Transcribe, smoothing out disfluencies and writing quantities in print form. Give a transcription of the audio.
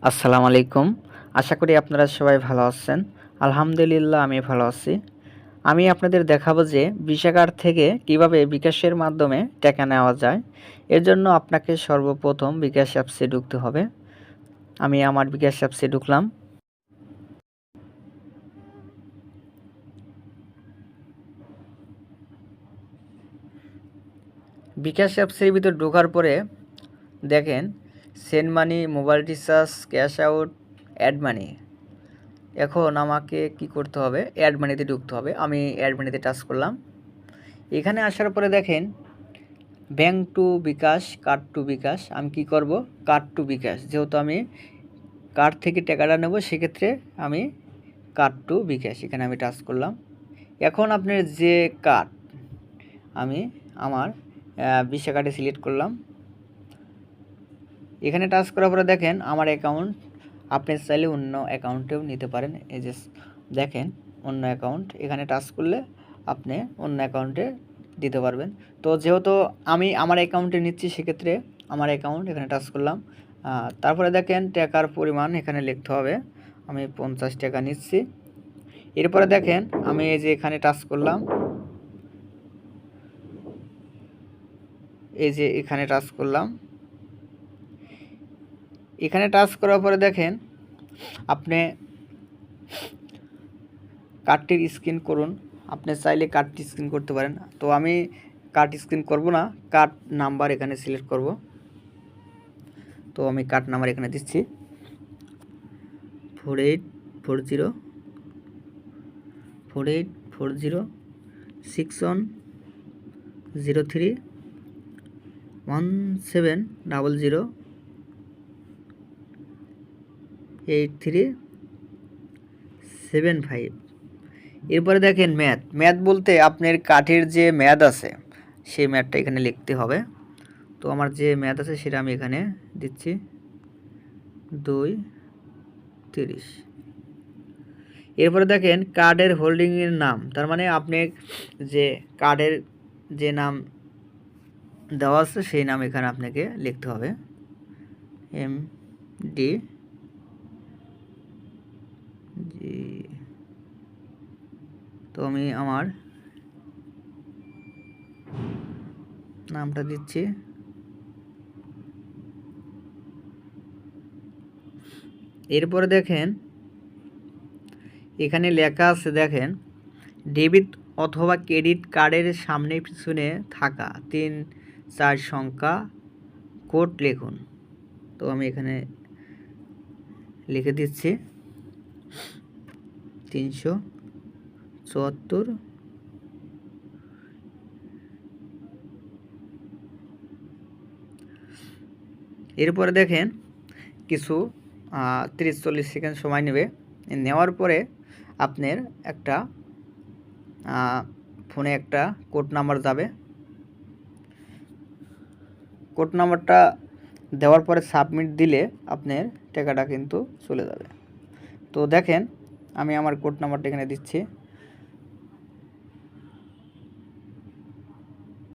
আসসালামু আলাইকুম। আশা করি আপনারা সবাই ভালো আছেন। আলহামদুলিল্লাহ আমি ভালো আছি। আমি আপনাদের দেখাবো যে ভিসা কার্ড থেকে কিভাবে বিকাশের মাধ্যমে টাকা নেওয়া যায়। এর জন্য আপনাকে সর্বপ্রথম বিকাশ অ্যাপসে ঢুকতে হবে। আমি আমার বিকাশ অ্যাপসে ঢুকলাম। বিকাশ অ্যাপসের ভিতর ঢোকার পরে দেখেন send money, mobile recharge, cash out, add money. এখন আমাকে কি করতে হবে? অ্যাড মানিতে ঢুকতে হবে। আমি অ্যাড মানিতে টাচ করলাম। এখানে আসার পরে দেখেন bank to bKash, card to bKash. আমি কি করব? Card to bKash. যেহেতু আমি কার্ড থেকে টাকাটা নেব, সেক্ষেত্রে আমি কার্ড টু বিকাশ এখানে আমি টাচ করলাম। এখন আপনার যে কার্ড, আমি আমার ভিসা কার্ডে সিলেক্ট করলাম। এখানে টাচ করার পরে দেখেন আমার অ্যাকাউন্ট। আপনি চাইলে অন্য অ্যাকাউন্টেও নিতে পারেন। এই যে দেখেন অন্য অ্যাকাউন্ট, এখানে টাচ করলে আপনি অন্য অ্যাকাউন্টে দিতে পারবেন। তো যেহেতু আমি আমার অ্যাকাউন্টে নিচ্ছি, সেক্ষেত্রে আমার অ্যাকাউন্ট এখানে টাচ করলাম। তারপরে দেখেন টাকার পরিমাণ এখানে লিখতে হবে। আমি 50 টাকা নিচ্ছি। এরপরে দেখেন আমি এই যে এখানে টাচ করলাম, এই যে এখানে টাচ করলাম। এখানে টাচ করার পরে দেখেন আপনি কার্ডটির স্ক্যান করুন। আপনি চাইলে কার্ডটি স্ক্যান করতে পারেন। তো আমি কার্ড স্ক্যান করব না, কার্ড নাম্বার এখানে সিলেক্ট করব। তো আমি কার্ড নাম্বার এখানে দিচ্ছি 4840 4840 6103 1700 8375। এরপরে দেখেন ম্যাথ বলতে আপনার কাঠের যে ম্যাথ আছে সেই ম্যাথটা এখানে লিখতে হবে। তো আমার যে ম্যাথ আছে সেটা আমি এখানে দিচ্ছি 230। এরপরে দেখেন কার্ডের হোল্ডিংয়ের নাম, তার মানে আপনি যে কার্ডের যে নাম দেওয়া আছে সেই নাম এখানে আপনাকে লিখতে হবে MD জি। তো আমি আমার নামটা দিচ্ছি। এরপরে দেখেন এখানে লেখা আছে, দেখেন ডেবিট অথবা ক্রেডিট কার্ডের সামনে পিছনে থাকা 3-4 সংখ্যা কোড লিখুন। তো আমি এখানে লিখে দিচ্ছি 374। এরপরে দেখেন কিছু 30-40 সেকেন্ড সময় নেবে। নেওয়ার পরে আপনার একটা ফোনে একটা কোড নাম্বার যাবে। কোড নাম্বারটা দেওয়ার পরে সাবমিট দিলে আপনার টাকাটা কিন্তু চলে যাবে। তো দেখেন আমি আমার কোড নাম্বারটা এখানে দিচ্ছি